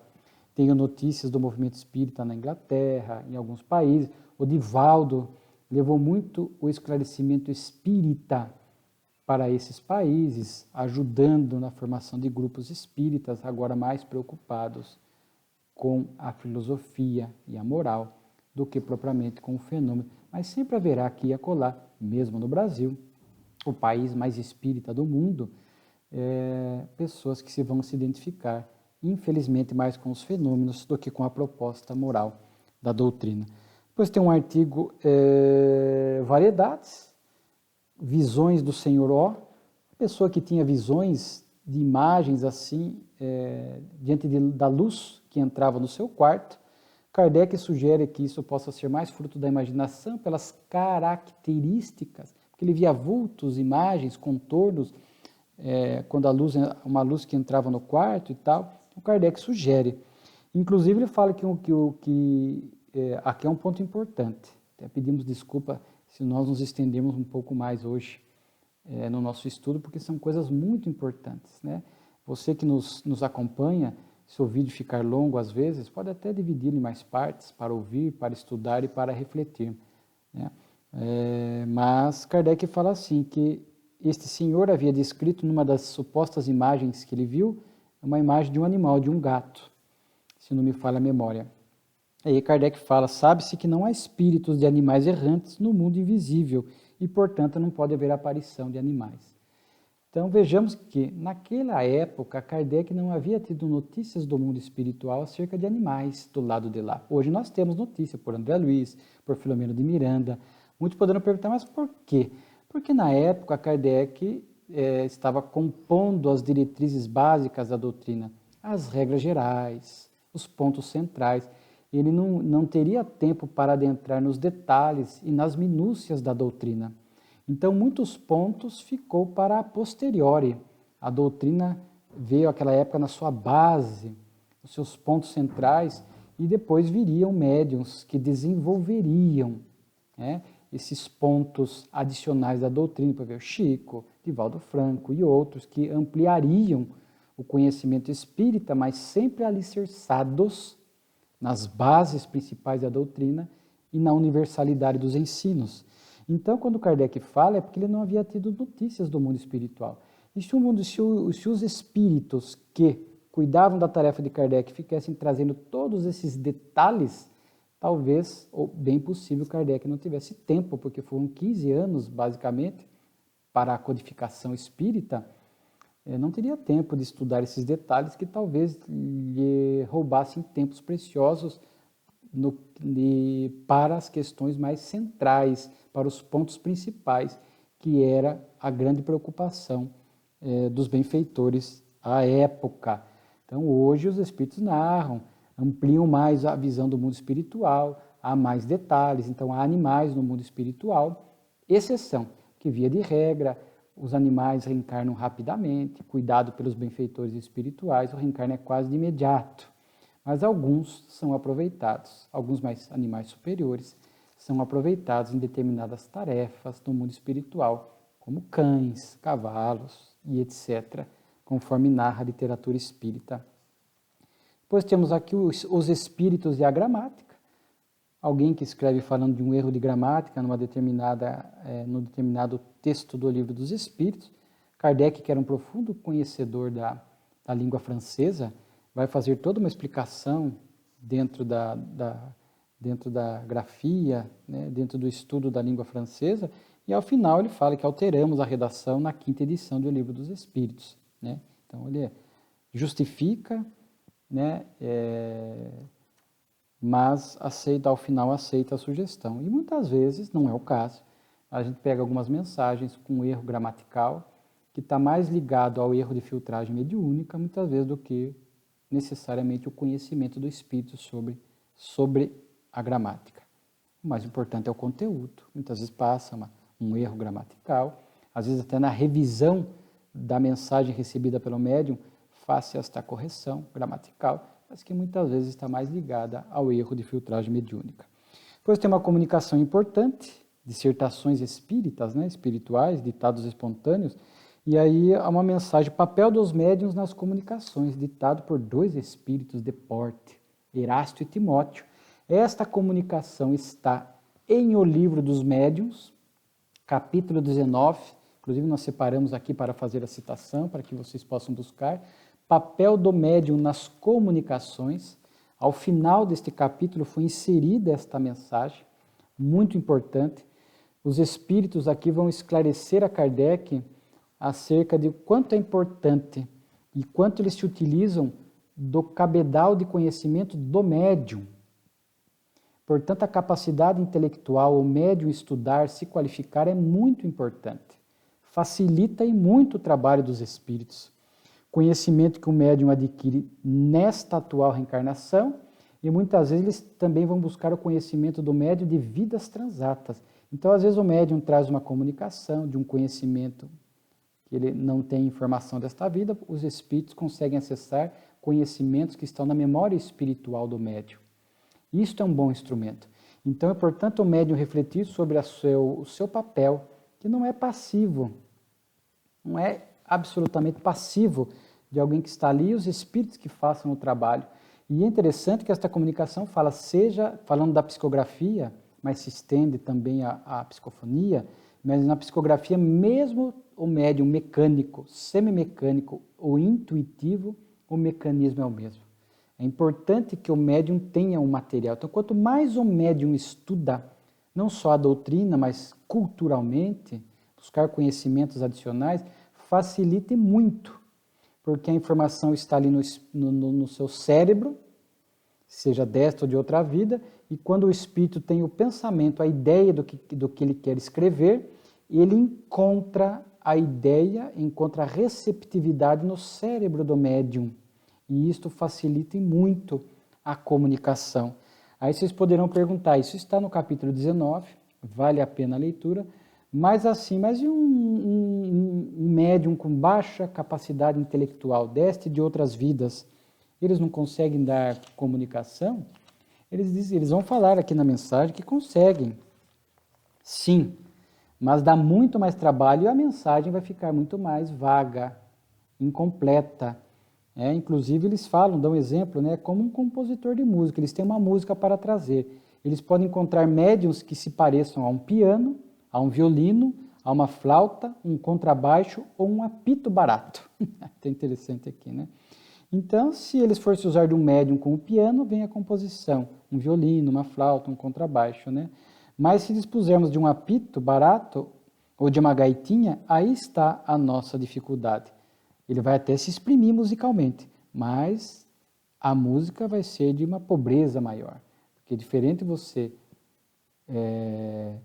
tenho notícias do movimento espírita na Inglaterra, em alguns países. O Divaldo levou muito o esclarecimento espírita para esses países, ajudando na formação de grupos espíritas, agora mais preocupados com a filosofia e a moral do que propriamente com o fenômeno. Mas sempre haverá aqui e acolá, mesmo no Brasil, o país mais espírita do mundo, pessoas que vão se identificar, infelizmente, mais com os fenômenos do que com a proposta moral da doutrina. Depois tem um artigo, Variedades, Visões do Senhor Ó. A pessoa que tinha visões de imagens assim, diante da luz que entrava no seu quarto, Kardec sugere que isso possa ser mais fruto da imaginação pelas características, porque ele via vultos, imagens, contornos, quando uma luz que entrava no quarto e tal. O Kardec sugere. Inclusive, ele fala aqui é um ponto importante. Até pedimos desculpa se nós nos estendermos um pouco mais hoje no nosso estudo, porque são coisas muito importantes, né? Você que nos acompanha, se o vídeo ficar longo às vezes, pode até dividir em mais partes, para ouvir, para estudar e para refletir, né? Mas Kardec fala assim, que este senhor havia descrito numa das supostas imagens que ele viu, uma imagem de um animal, de um gato, se não me falha a memória. Aí Kardec fala, sabe-se que não há espíritos de animais errantes no mundo invisível e, portanto, não pode haver aparição de animais. Então, vejamos que, naquela época, Kardec não havia tido notícias do mundo espiritual acerca de animais do lado de lá. Hoje nós temos notícia por André Luiz, por Filomeno de Miranda. Muitos poderão perguntar, mas por quê? Porque na época Kardec estava compondo as diretrizes básicas da doutrina, as regras gerais, os pontos centrais. Ele não teria tempo para adentrar nos detalhes e nas minúcias da doutrina. Então, muitos pontos ficou para a posteriori. A doutrina veio àquela época na sua base, nos seus pontos centrais, e depois viriam médiuns que desenvolveriam, né, esses pontos adicionais da doutrina, para ver o Chico, Divaldo Franco e outros, que ampliariam o conhecimento espírita, mas sempre alicerçados nas bases principais da doutrina e na universalidade dos ensinos. Então, quando Kardec fala, é porque ele não havia tido notícias do mundo espiritual. E se os espíritos que cuidavam da tarefa de Kardec ficassem trazendo todos esses detalhes, talvez, ou bem possível, Kardec não tivesse tempo, porque foram 15 anos, basicamente, para a codificação espírita, não teria tempo de estudar esses detalhes que talvez lhe roubassem tempos preciosos para as questões mais centrais, para os pontos principais, que era a grande preocupação dos benfeitores à época. Então, hoje os espíritos narram, ampliam mais a visão do mundo espiritual, há mais detalhes, então há animais no mundo espiritual, exceção que, via de regra, os animais reencarnam rapidamente, cuidado pelos benfeitores espirituais, o reencarno é quase de imediato. Mas alguns são aproveitados, alguns animais superiores são aproveitados em determinadas tarefas no mundo espiritual, como cães, cavalos e etc., conforme narra a literatura espírita. Depois temos aqui os espíritos e a gramática. Alguém que escreve falando de um erro de gramática num determinado texto do Livro dos Espíritos. Kardec, que era um profundo conhecedor da língua francesa, vai fazer toda uma explicação dentro da grafia, né, dentro do estudo da língua francesa, e ao final ele fala que alteramos a redação na 5ª edição do Livro dos Espíritos, né? Então ele justifica, né, mas ao final aceita a sugestão. E muitas vezes, não é o caso, a gente pega algumas mensagens com erro gramatical, que está mais ligado ao erro de filtragem mediúnica, muitas vezes, do que necessariamente o conhecimento do espírito sobre a gramática. O mais importante é o conteúdo. Muitas vezes passa um erro gramatical, às vezes até na revisão da mensagem recebida pelo médium, faça esta correção gramatical, mas que muitas vezes está mais ligada ao erro de filtragem mediúnica. Depois tem uma comunicação importante, dissertações espíritas, né, espirituais, ditados espontâneos, e aí há uma mensagem, papel dos médiuns nas comunicações, ditado por 2 espíritos de porte, Erasto e Timóteo. Esta comunicação está em O Livro dos Médiuns, capítulo 19, inclusive nós separamos aqui para fazer a citação, para que vocês possam buscar, papel do médium nas comunicações. Ao final deste capítulo foi inserida esta mensagem, muito importante. Os espíritos aqui vão esclarecer a Kardec acerca de quanto é importante e quanto eles se utilizam do cabedal de conhecimento do médium. Portanto, a capacidade intelectual, o médium estudar, se qualificar é muito importante. Facilita e muito o trabalho dos espíritos. Conhecimento que o médium adquire nesta atual reencarnação, e muitas vezes eles também vão buscar o conhecimento do médium de vidas transatas. Então, às vezes o médium traz uma comunicação de um conhecimento que ele não tem informação desta vida, os espíritos conseguem acessar conhecimentos que estão na memória espiritual do médium. Isto é um bom instrumento. Então é importante o médium refletir sobre o seu papel, que não é passivo, não é absolutamente passivo de alguém que está ali, os espíritos que façam o trabalho. E é interessante que esta comunicação falando da psicografia, mas se estende também à psicofonia, mas na psicografia, mesmo o médium mecânico, semimecânico ou intuitivo, o mecanismo é o mesmo. É importante que o médium tenha um material. Então, quanto mais o médium estuda, não só a doutrina, mas culturalmente, buscar conhecimentos adicionais, facilita muito, porque a informação está ali no seu cérebro, seja desta ou de outra vida, e quando o espírito tem o pensamento, a ideia do que ele quer escrever, ele encontra a ideia, encontra a receptividade no cérebro do médium. E isto facilita muito a comunicação. Aí vocês poderão perguntar, isso está no capítulo 19, vale a pena a leitura, mas e um médium com baixa capacidade intelectual, deste e de outras vidas, eles não conseguem dar comunicação? Eles vão falar aqui na mensagem que conseguem, sim, mas dá muito mais trabalho e a mensagem vai ficar muito mais vaga, incompleta. Inclusive eles dão exemplo, como um compositor de música, eles têm uma música para trazer. Eles podem encontrar médiuns que se pareçam a um piano, a um violino, a uma flauta, um contrabaixo ou um apito barato. É interessante aqui, né? Então, se eles fossem usar de um médium com o piano, vem a composição, um violino, uma flauta, um contrabaixo, né? Mas se dispusermos de um apito barato ou de uma gaitinha, aí está a nossa dificuldade. Ele vai até se exprimir musicalmente, mas a música vai ser de uma pobreza maior. Porque é diferente você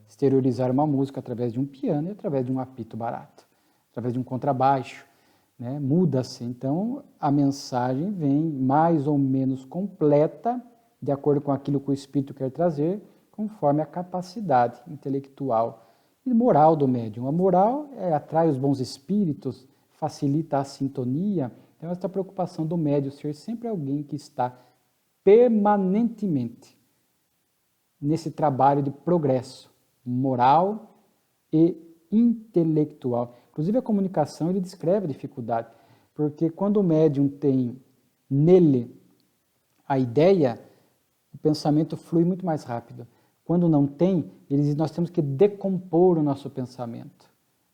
exteriorizar uma música através de um piano e através de um apito barato, através de um contrabaixo, né? Muda-se. Então, a mensagem vem mais ou menos completa, de acordo com aquilo que o espírito quer trazer, conforme a capacidade intelectual e moral do médium. A moral atrai os bons espíritos, facilita a sintonia. Então, essa preocupação do médium ser sempre alguém que está permanentemente nesse trabalho de progresso moral e intelectual. Inclusive, a comunicação, ele descreve a dificuldade, porque quando o médium tem nele a ideia, o pensamento flui muito mais rápido. Quando não tem, nós temos que decompor o nosso pensamento.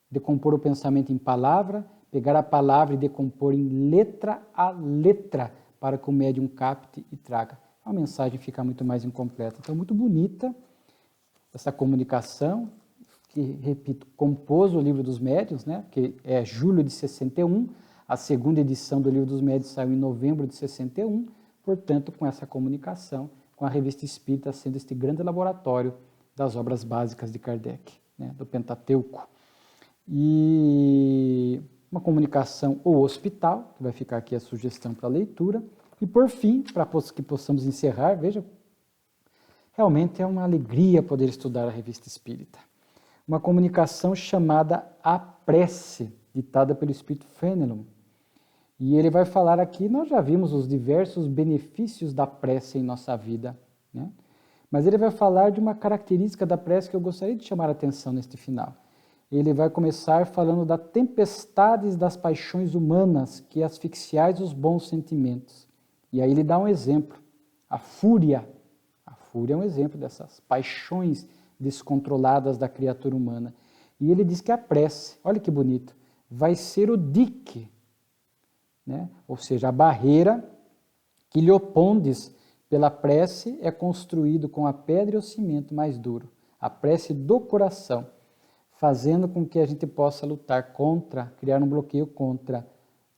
Decompor o pensamento em palavra, pegar a palavra e decompor em letra a letra, para que o médium capte e traga. A mensagem fica muito mais incompleta. Então, muito bonita essa comunicação, que, repito, compôs o Livro dos Médiuns, né? Que é julho de 61, a segunda edição do Livro dos Médiuns saiu em novembro de 61, portanto, com essa comunicação, com a Revista Espírita sendo este grande laboratório das obras básicas de Kardec, né? Do Pentateuco. E uma comunicação ou hospital, que vai ficar aqui a sugestão para leitura. E, por fim, para que possamos encerrar, veja, realmente é uma alegria poder estudar a Revista Espírita. Uma comunicação chamada A Prece, ditada pelo Espírito Fenelon. E ele vai falar aqui, nós já vimos os diversos benefícios da prece em nossa vida, né? Mas ele vai falar de uma característica da prece que eu gostaria de chamar a atenção neste final. Ele vai começar falando das tempestades das paixões humanas que asfixiais os bons sentimentos. E aí ele dá um exemplo, a fúria. A fúria é um exemplo dessas paixões descontroladas da criatura humana. E ele diz que a prece, olha que bonito, vai ser o dique, né? Ou seja, a barreira que lhe opondes pela prece é construído com a pedra e o cimento mais duro. A prece do coração, fazendo com que a gente possa lutar contra, criar um bloqueio contra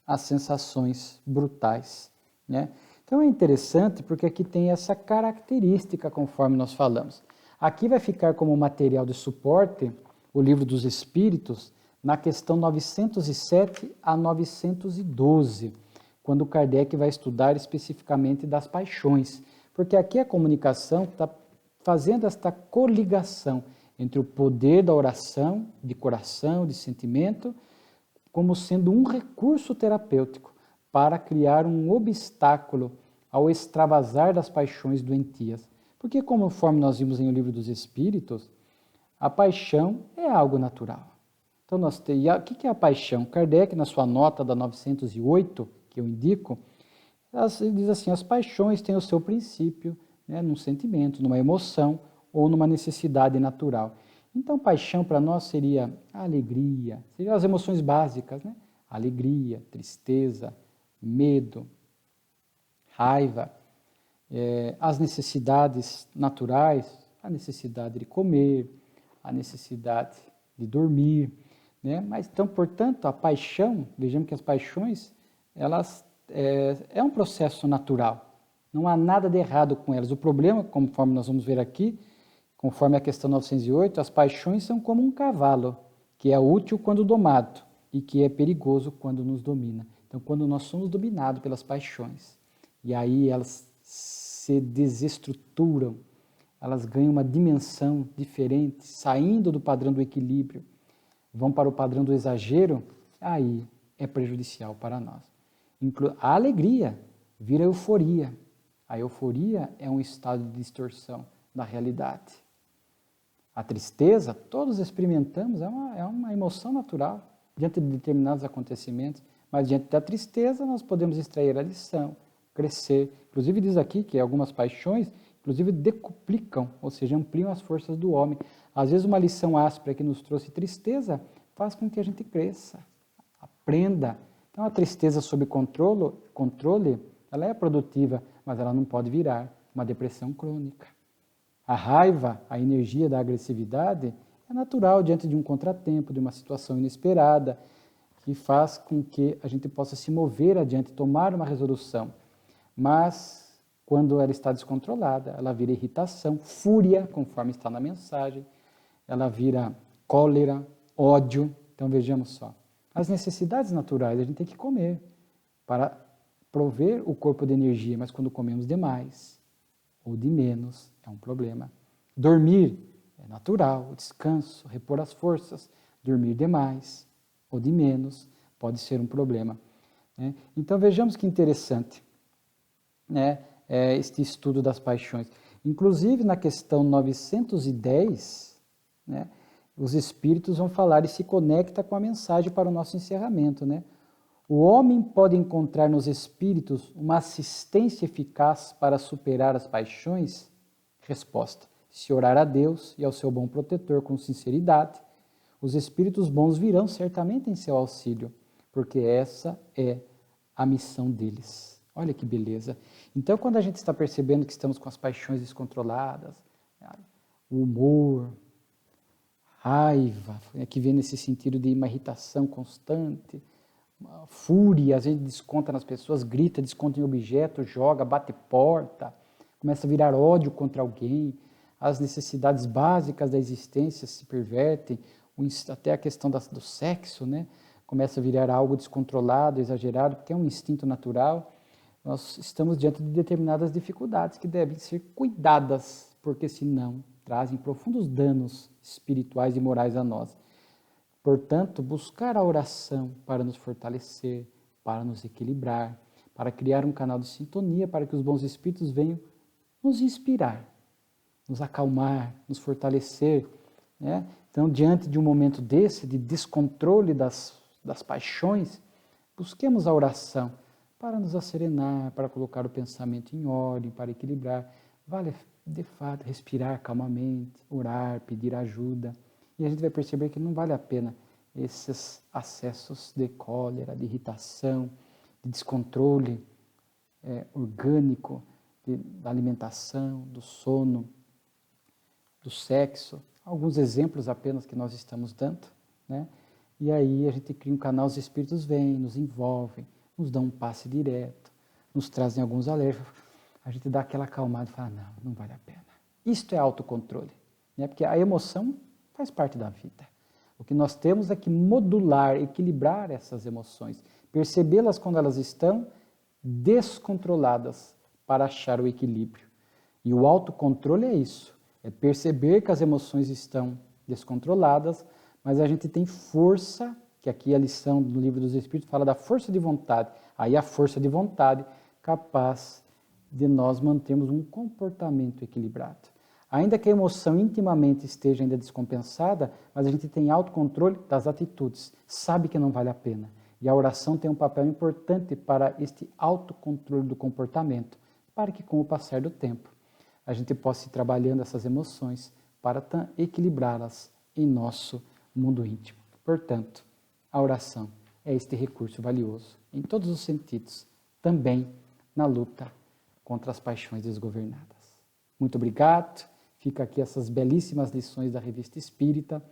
as sensações brutais, né? Então é interessante porque aqui tem essa característica conforme nós falamos. Aqui vai ficar como material de suporte o Livro dos Espíritos na questão 907 a 912, quando Kardec vai estudar especificamente das paixões, porque aqui a comunicação está fazendo esta coligação entre o poder da oração, de coração, de sentimento, como sendo um recurso terapêutico para criar um obstáculo ao extravasar das paixões doentias. Porque, conforme nós vimos em O Livro dos Espíritos, a paixão é algo natural. Então, o que é a paixão? Kardec, na sua nota da 908, que eu indico, ele diz assim, as paixões têm o seu princípio, né, num sentimento, numa emoção ou numa necessidade natural. Então, paixão para nós seria a alegria, seriam as emoções básicas, né? Alegria, tristeza, medo, raiva, as necessidades naturais, a necessidade de comer, a necessidade de dormir, né? Mas, então, portanto, a paixão, vejamos que as paixões, elas é um processo natural, não há nada de errado com elas. O problema, conforme nós vamos ver aqui, conforme a questão 908, as paixões são como um cavalo, que é útil quando domado e que é perigoso quando nos domina. Então, quando nós somos dominados pelas paixões, e aí elas se desestruturam, elas ganham uma dimensão diferente, saindo do padrão do equilíbrio, vão para o padrão do exagero, aí é prejudicial para nós. A alegria vira euforia. A euforia é um estado de distorção da realidade. A tristeza, todos experimentamos, é uma emoção natural diante de determinados acontecimentos, mas diante da tristeza nós podemos extrair a lição, crescer. Inclusive diz aqui que algumas paixões, inclusive decuplicam, ou seja, ampliam as forças do homem. Às vezes uma lição áspera que nos trouxe tristeza faz com que a gente cresça, aprenda. Então a tristeza sob controle, ela é produtiva, mas ela não pode virar uma depressão crônica. A raiva, a energia da agressividade, é natural diante de um contratempo, de uma situação inesperada, que faz com que a gente possa se mover adiante, tomar uma resolução. Mas, quando ela está descontrolada, ela vira irritação, fúria, conforme está na mensagem, ela vira cólera, ódio. Então, vejamos só. As necessidades naturais, a gente tem que comer para prover o corpo de energia, mas quando comemos demais ou de menos, é um problema. Dormir é natural, o descanso, repor as forças. Dormir demais ou de menos pode ser um problema, né? Então vejamos que interessante, né, este estudo das paixões. Inclusive na questão 910, né, os espíritos vão falar e se conecta com a mensagem para o nosso encerramento, né? O homem pode encontrar nos espíritos uma assistência eficaz para superar as paixões? Resposta: se orar a Deus e ao seu bom protetor com sinceridade, os espíritos bons virão certamente em seu auxílio, porque essa é a missão deles. Olha que beleza. Então, quando a gente está percebendo que estamos com as paixões descontroladas, o humor, raiva, que vem nesse sentido de uma irritação constante, uma fúria, às vezes desconta nas pessoas, grita, desconta em objetos, joga, bate porta, começa a virar ódio contra alguém, as necessidades básicas da existência se pervertem, até a questão do sexo, né? Começa a virar algo descontrolado, exagerado, porque é um instinto natural. Nós estamos diante de determinadas dificuldades que devem ser cuidadas, porque senão trazem profundos danos espirituais e morais a nós. Portanto, buscar a oração para nos fortalecer, para nos equilibrar, para criar um canal de sintonia, para que os bons espíritos venham nos inspirar, nos acalmar, nos fortalecer, né? Então, diante de um momento desse, de descontrole das paixões, busquemos a oração para nos acerenar, para colocar o pensamento em ordem, para equilibrar. Vale, de fato, respirar calmamente, orar, pedir ajuda. E a gente vai perceber que não vale a pena esses acessos de cólera, de irritação, de descontrole orgânico, da alimentação, do sono, do sexo. Alguns exemplos apenas que nós estamos dando, né? E aí a gente cria um canal, os espíritos vêm, nos envolvem, nos dão um passe direto, nos trazem alguns alertas. A gente dá aquela acalmada e fala, não vale a pena. Isto é autocontrole, né? Porque a emoção faz parte da vida. O que nós temos é que modular, equilibrar essas emoções, percebê-las quando elas estão descontroladas para achar o equilíbrio. E o autocontrole é isso, é perceber que as emoções estão descontroladas, mas a gente tem força que aqui a lição do Livro dos Espíritos fala da força de vontade. Aí a força de vontade capaz de nós mantermos um comportamento equilibrado. Ainda que a emoção intimamente esteja ainda descompensada, mas a gente tem autocontrole das atitudes, sabe que não vale a pena. E a oração tem um papel importante para este autocontrole do comportamento, para que com o passar do tempo a gente possa ir trabalhando essas emoções para equilibrá-las em nosso mundo íntimo. Portanto, a oração é este recurso valioso em todos os sentidos, também na luta contra as paixões desgovernadas. Muito obrigado. Fica aqui essas belíssimas lições da Revista Espírita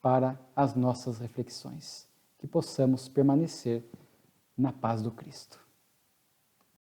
para as nossas reflexões. Que possamos permanecer na paz do Cristo.